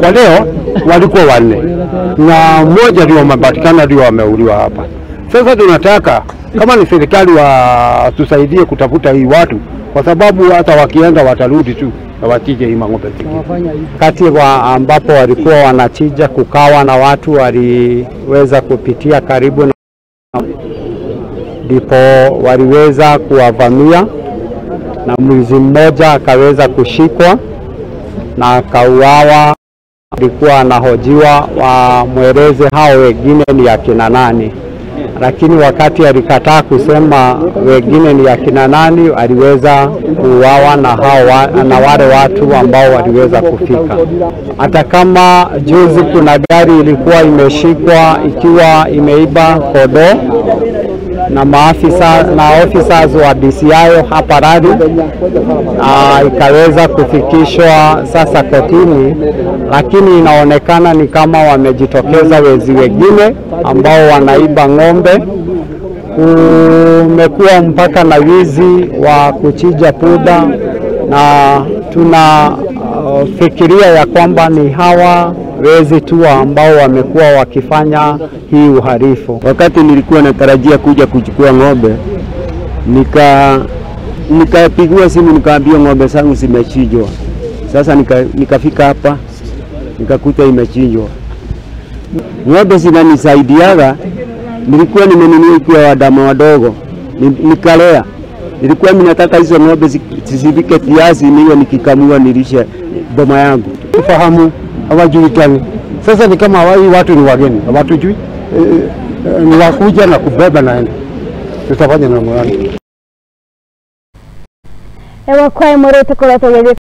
Kwa leo walikuwa 4 na mmoja ndio mapatikana ndio wameuliwa hapa. Sasa tunataka kama ni serikali tusaidie kutafuta hii watu, kwa sababu hata wakienda watarudi tu na watije hii ng'ombe zingine. Kati wa ambapo walikuwa wanachija kukawa na watu waliweza kupitia karibu na ndipo waliweza kuwavamia na mwizi mmoja akaweza kushikwa na akauawa. Alikuwa anahojiwa wamweleze hao wengine ni akina nani, lakini wakati alikataa kusema wengine ni akina nani, aliweza kuuawa na wale watu ambao waliweza kufika. Hata kama juzi kuna gari ilikuwa imeshikwa ikiwa imeiba kodoo na maafisa na officers wa DCI hapa Rari, ikaweza kufikishwa sasa kotini, lakini inaonekana ni kama wamejitokeza wezi wengine ambao wanaiba ng'ombe. Kumekuwa mpaka na wizi wa kuchija puda, na tunafikiria ya kwamba ni hawa wezi tu ambao wamekuwa wakifanya hii uhalifu. Wakati nilikuwa natarajia kuja kuchukua ng'ombe, nikapigiwa simu nikaambiwa ng'ombe zangu zimechinjwa. Sasa nikafika hapa nikakuta imechinjwa. Ng'ombe zinanisaidiaga, nilikuwa nimenunua ikiwa wadama wadogo, nikalea. Nilikuwa ninataka hizo ng'ombe zisifike kiasi niwe nikikamua nilishe boma yangu. Ufahamu hawajulikani. Sasa ni kama watu ni wageni, hawatujui, ni wakuja na kubeba naenda. Tutafanya namna gani? Ewa kwa moro tukola